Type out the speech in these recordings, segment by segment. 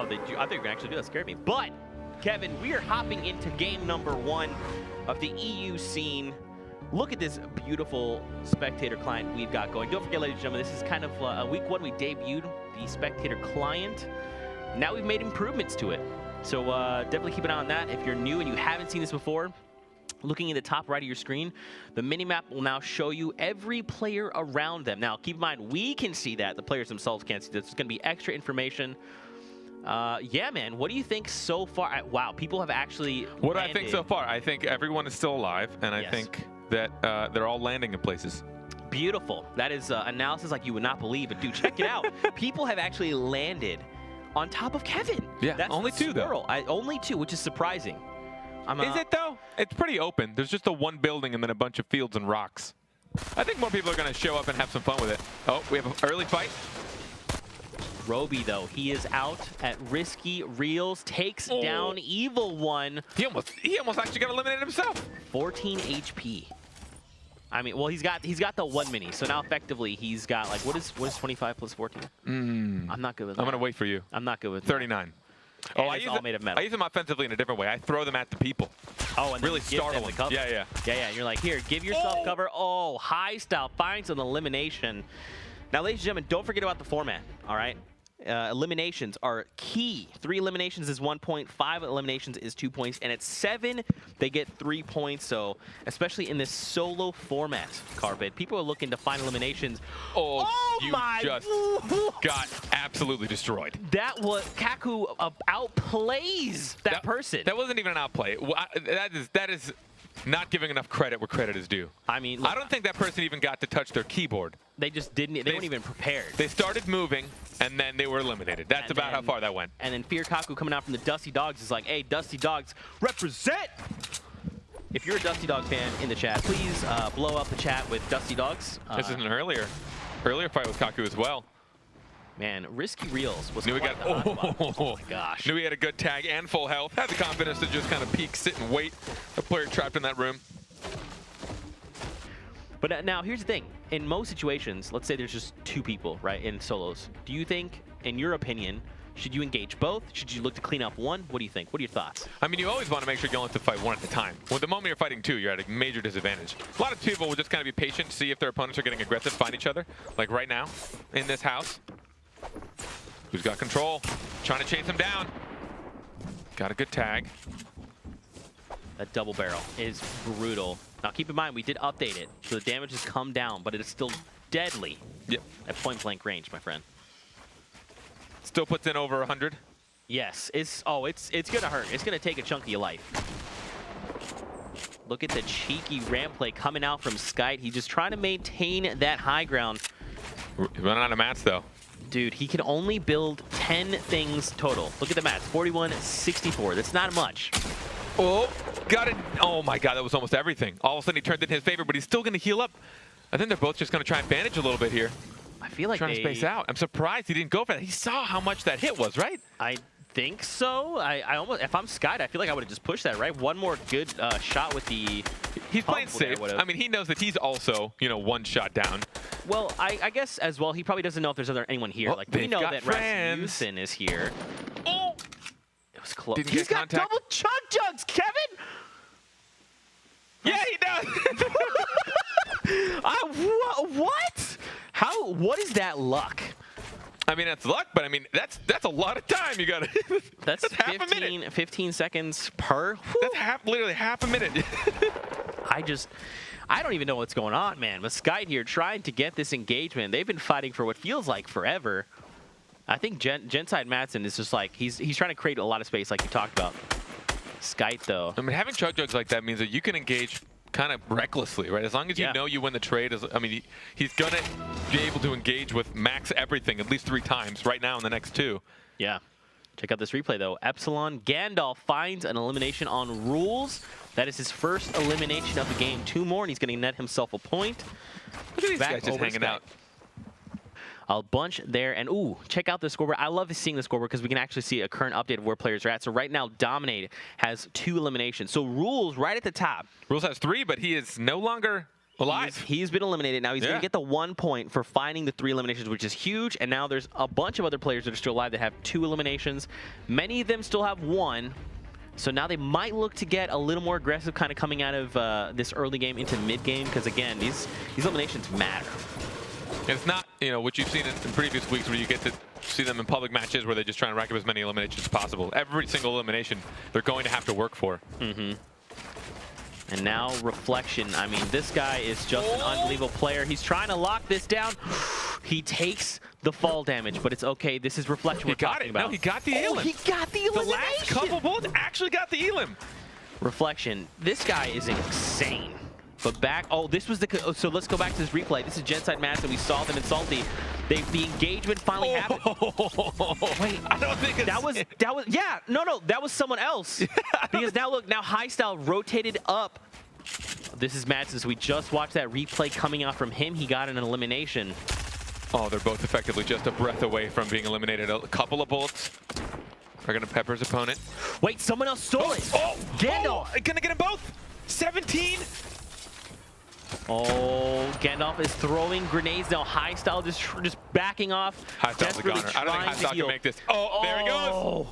Oh, I think you're going to actually do that. Scared me. But, Kevin, we are hopping into game number 1 of the EU scene. Look at this beautiful spectator client we've got going. Don't forget, ladies and gentlemen, this is kind of a week 1. We debuted the spectator client. Now we've made improvements to it. So definitely keep an eye on that. If you're new and you haven't seen this before, looking in the top right of your screen, the minimap will now show you every player around them. Now, keep in mind, we can see that. The players themselves can't see this. It's going to be extra information. Yeah, man, what do you think so far? Wow, people have actually What landed. I think so far, I think everyone is still alive, and I think that they're all landing in places. Beautiful. That is analysis like you would not believe. But, dude, check it out. People have actually landed on top of Kevin. Yeah, that's only 2, though. Only 2, which is surprising. Is it, though? It's pretty open. There's just the one building and then a bunch of fields and rocks. I think more people are going to show up and have some fun with it. Oh, we have an early fight. Roby, though, he is out at risky reels, takes down Evil One. He almost actually got eliminated himself. 14 HP. I mean, well, he's got the 1 mini, so now effectively he's got like what is 25 plus 14? I'm not good with that. I'm gonna wait for you. I'm not good with 39. Oh, I use all made of metal. I use them offensively in a different way. I throw them at the people. Oh, and really give them startle the them. cover. Yeah. And you're like, here, give yourself cover. Oh, high style finds an elimination. Now, ladies and gentlemen, don't forget about the format. All right. Eliminations are key. 3 eliminations is 1 point, 5 eliminations is 2 points, and at 7 they get 3 points. So especially in this solo format, Carpet, people are looking to find eliminations. You just got absolutely destroyed. That was Kaku outplays that person. That wasn't even an outplay. That is not giving enough credit where credit is due. I mean, look, I don't think that person even got to touch their keyboard. They just didn't. They weren't even prepared. They started moving, and then they were eliminated. That's about how far that went. And then Fear Kaku coming out from the Dusty Dogs is like, hey, Dusty Dogs, represent! If you're a Dusty Dog fan in the chat, please blow up the chat with Dusty Dogs. This is an earlier fight with Kaku as well. Man, risky reels was Knew quite he got, oh my gosh. Knew he had a good tag and full health. Had the confidence to just kind of peek, sit, and wait. A player trapped in that room. But now, here's the thing. In most situations, let's say there's just 2 people, right, in solos. Do you think, in your opinion, should you engage both? Should you look to clean up one? What do you think? What are your thoughts? I mean, you always want to make sure you only have to fight 1 at a time. Well, the moment you're fighting 2, you're at a major disadvantage. A lot of people will just kind of be patient, see if their opponents are getting aggressive, find each other. Like right now, in this house. Who's got control? Trying to chase him down. Got a good tag. That double barrel is brutal. Now, keep in mind, we did update it, so the damage has come down, but it is still deadly. Yep. At point-blank range, my friend. Still puts in over 100. Yes. It's gonna hurt. It's gonna take a chunk of your life. Look at the cheeky ramp play coming out from Skite. He's just trying to maintain that high ground. Running out of mats, though. Dude, he can only build 10 things total. Look at the mats. 41, 64. That's not much. Oh, got it. Oh my God, that was almost everything. All of a sudden he turned it in his favor, but he's still going to heal up. I think they're both just going to try and bandage a little bit here. I feel like trying to space out. I'm surprised he didn't go for that. He saw how much that hit was, right? I think so. I almost, if I'm Skite, I feel like I would have just pushed that, right? One more good shot with the... He's playing safe. I mean, he knows that he's also, 1 shot down. Well, I guess as well, he probably doesn't know if there's anyone here. Well, like, we know that friends. Rasmussen is here. Oh! It was close. Didn't He's get got contact. double chug jugs, Kevin! Yeah, he does! What? What is that luck? I mean, that's luck, but I mean, that's a lot of time you got to... That's half a minute. 15 seconds per. That's literally half a minute. I don't even know what's going on, man. But Skite here trying to get this engagement. They've been fighting for what feels like forever. I think Genside Madsen is just like, he's trying to create a lot of space like you talked about. Skite, though. I mean, having chug jugs like that means that you can engage kind of recklessly, right? As long as you know you win the trade. I mean, he's going to be able to engage with max everything at least 3 times right now in the next 2. Yeah. Check out this replay, though. Epsilon Gandalf finds an elimination on rules. That is his first elimination of the game. 2 more, and he's going to net himself a point. Look at these guys just hanging out. A bunch there, and ooh, check out the scoreboard. I love seeing the scoreboard because we can actually see a current update of where players are at. So right now, Dominate has 2 eliminations. So Rules right at the top. Rules has 3, but he is no longer alive. He's been eliminated. Now he's going to get the 1 point for finding the 3 eliminations, which is huge. And now there's a bunch of other players that are still alive that have 2 eliminations. Many of them still have 1. So now they might look to get a little more aggressive kind of coming out of this early game into mid game. Because again, these eliminations matter. It's not, you know, what you've seen in previous weeks where you get to see them in public matches where they're just trying to rack up as many eliminations as possible. Every single elimination they're going to have to work for. And now Reflection. I mean, this guy is just an unbelievable player. He's trying to lock this down. He takes the fall damage, but it's okay. This is Reflection we're talking about. No, he got the elim. He got the elimination. The last couple bullets actually got the elim. Reflection. This guy is insane. But back, this was the, so let's go back to this replay. This is Genside Mass, and we saw them in Salty. The engagement finally happened. Wait, I don't think it's... That was, yeah, no, that was someone else. Because now look, now High Style rotated up. This is Madsen, so we just watched that replay coming out from him. He got an elimination. Oh, they're both effectively just a breath away from being eliminated. A couple of bullets are going to pepper his opponent. Wait, someone else stole it. Gandalf. Gonna get them both. 17. Gandalf is throwing grenades now. High Style just backing off. High Style's a goner. I don't think High Style can make this. There he goes.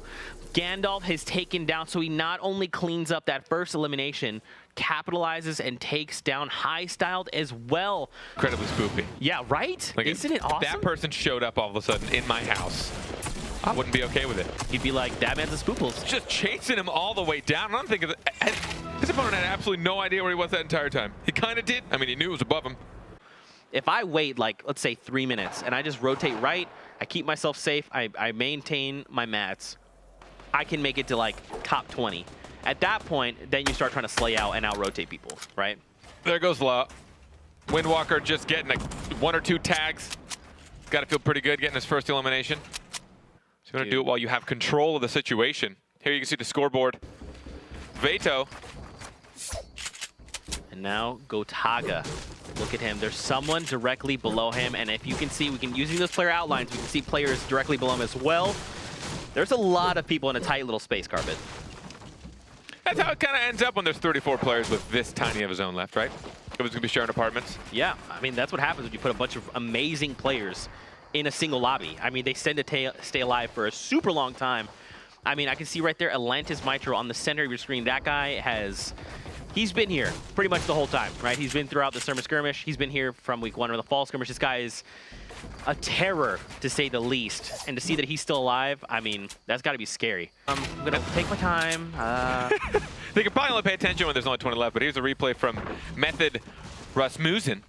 Gandalf has taken down, so he not only cleans up that first elimination, capitalizes and takes down High Styled as well. Incredibly spoopy. Yeah, right? Like, isn't it awesome? That person showed up all of a sudden in my house. I wouldn't be okay with it. He'd be like, that man's a spooples. Just chasing him all the way down. I don't think his opponent had absolutely no idea where he was that entire time. He kind of did. I mean, he knew it was above him. If I wait, like, let's say 3 minutes, and I just rotate right, I keep myself safe, I maintain my mats, I can make it to, like, top 20. At that point, then you start trying to slay out and out-rotate people, right? There goes Law. Windwalker just getting like 1 or 2 tags. Got to feel pretty good getting his first elimination. So you're going to do it while you have control of the situation. Here you can see the scoreboard. Veto. And now Gotaga. Look at him. There's someone directly below him. And if you can see, using those player outlines, we can see players directly below him as well. There's a lot of people in a tight little space, Carpet. That's how it kind of ends up when there's 34 players with this tiny of a zone left, right? It was going to be sharing apartments. Yeah, I mean, that's what happens when you put a bunch of amazing players in a single lobby. I mean, they tend to stay alive for a super long time. I mean, I can see right there Atlantis Mitro on the center of your screen. That guy he's been here pretty much the whole time, right? He's been throughout the Summer Skirmish. He's been here from week 1 of the Fall Skirmish. This guy is a terror, to say the least. And to see that he's still alive, I mean, that's got to be scary. I'm going to take my time. They could probably only pay attention when there's only 20 left, but here's a replay from Method Rasmussen.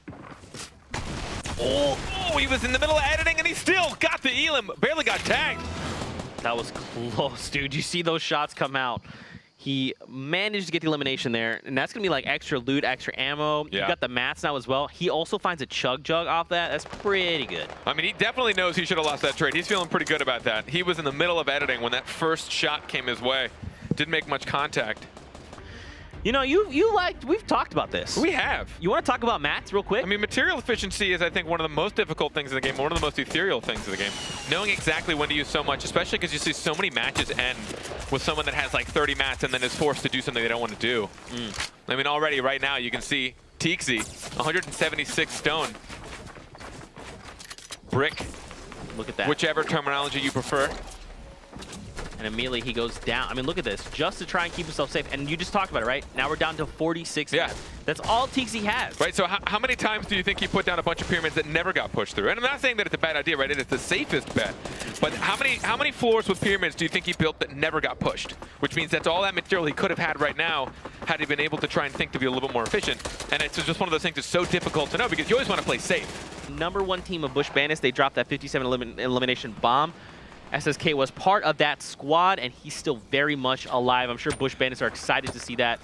Oh, he was in the middle of editing, and he still got the elim. Barely got tagged. That was close, dude. You see those shots come out. He managed to get the elimination there, and that's going to be like extra loot, extra ammo. Yeah. You got the mats now as well. He also finds a chug jug off that. That's pretty good. I mean, he definitely knows he should have lost that trade. He's feeling pretty good about that. He was in the middle of editing when that first shot came his way. Didn't make much contact. You know, we've talked about this. We have. You want to talk about mats real quick? I mean, material efficiency is, I think, one of the most difficult things in the game, one of the most ethereal things in the game. Knowing exactly when to use so much, especially because you see so many matches end with someone that has like 30 mats and then is forced to do something they don't want to do. I mean, already right now you can see Teaksy, 176 stone. Brick. Look at that. Whichever terminology you prefer. And immediately he goes down. I mean, look at this. Just to try and keep himself safe. And you just talked about it, right? Now we're down to 46. Yeah. That's all Teaksy has. Right, so how many times do you think he put down a bunch of pyramids that never got pushed through? And I'm not saying that it's a bad idea, right? It is the safest bet. But how many floors with pyramids do you think he built that never got pushed? Which means that's all that material he could have had right now had he been able to try and think to be a little bit more efficient. And it's just one of those things that's so difficult to know because you always want to play safe. #1 team of Bush Bandits, they dropped that 57 elimination bomb. SSK was part of that squad, and he's still very much alive. I'm sure Bush Bandits are excited to see that.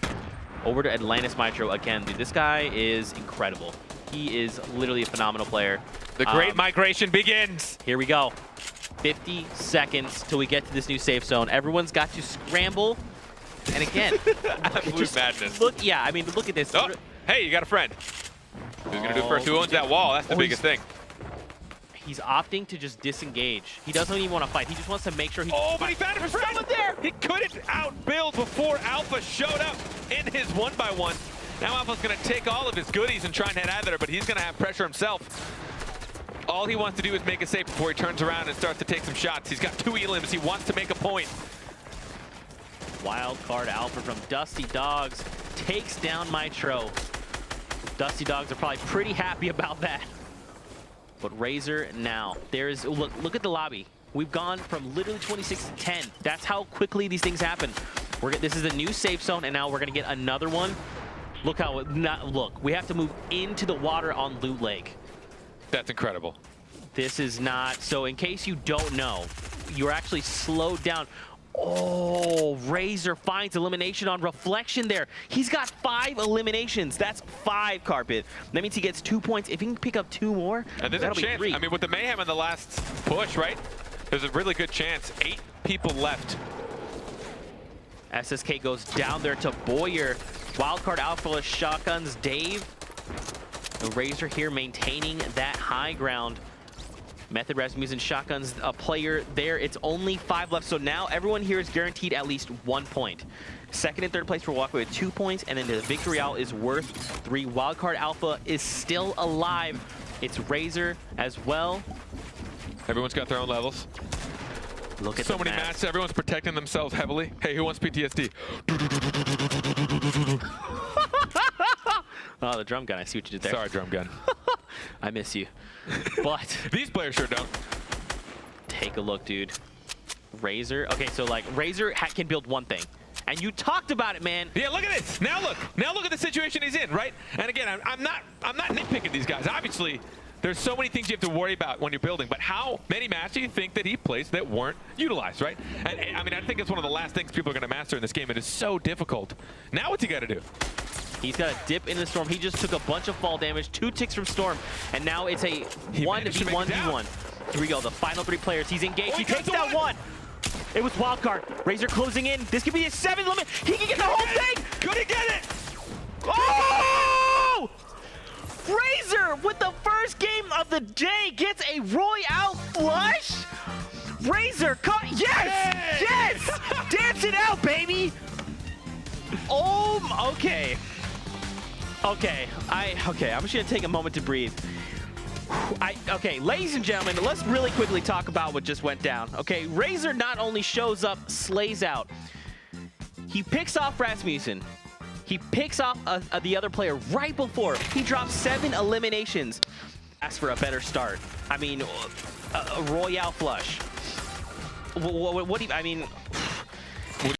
Over to Atlantis Mitro again. Dude, this guy is incredible. He is literally a phenomenal player. The great migration begins. Here we go. 50 seconds till we get to this new safe zone. Everyone's got to scramble. And again, absolute madness. Look, yeah, I mean, look at this. Oh, hey, you got a friend. Who's going to do first? Who owns that wall? That's the biggest thing. He's opting to just disengage. He doesn't even want to fight. He just wants to make sure he... Oh, but he found his friend there! He couldn't outbuild before Alpha showed up in his 1x1. Now Alpha's going to take all of his goodies and try and head out of there, but he's going to have pressure himself. All he wants to do is make a save before he turns around and starts to take some shots. He's got 2 elims. He wants to make a point. Wild card Alpha from Dusty Dogs takes down Mitro. Dusty Dogs are probably pretty happy about that. But Razor now, there's, look at the lobby. We've gone from literally 26 to 10. That's how quickly these things happen. This is a new safe zone, and now we're gonna get another one. Look how, look, we have to move into the water on Loot Lake. That's incredible. This is not, so in case you don't know, you're actually slowed down. Oh, Razor finds elimination on Reflection there. He's got 5 eliminations. That's 5, Carpet. That means he gets 2 points. If he can pick up 2 more, and there's a chance. 3. I mean, with the mayhem in the last push, right? There's a really good chance. 8 people left. SSK goes down there to Boyer. Wildcard Alpha shotguns Dave. The Razor here maintaining that high ground. Method Rasmussen shotguns a player there. It's only 5 left, so now everyone here is guaranteed at least 1 point. Second and third place for Walkway with 2 points, and then the Victory Royale is worth 3. Wildcard Alpha is still alive. It's Razor as well. Everyone's got their own levels. Look at so many mats. Everyone's protecting themselves heavily. Hey, who wants PTSD? Oh, the drum gun. I see what you did there. Sorry, drum gun. I miss you. But these players sure don't. Take a look, dude. Razor. Okay, so like Razor can build one thing. And you talked about it, man. Yeah, look at this. Now look at the situation he's in, right? And again, I'm not nitpicking these guys. Obviously, there's so many things you have to worry about when you're building, but how many maps do you think that he plays that weren't utilized, right? And I mean, I think it's one of the last things people are going to master in this game. It is so difficult. Now what's he got to do? He's got a dip in the Storm. He just took a bunch of fall damage, 2 ticks from Storm, and now it's a 1v1v1. Here we go, the final 3 players. He's engaged. He takes down 1. It was Wildcard. Razor closing in. This could be his 7th limit. He can get the whole thing. Could he get it? Oh! Razor with the first game of the day gets a Royale flush. Razor cut. Yes! Hey! Yes! Dance it out, baby. Oh, okay. Okay, I'm just gonna take a moment to breathe. Okay, ladies and gentlemen, let's really quickly talk about what just went down. Okay, Razor not only shows up, slays out. He picks off Rasmussen. He picks off the other player right before. He drops 7 eliminations. Ask for a better start. I mean, a Royale flush. What do you, I mean,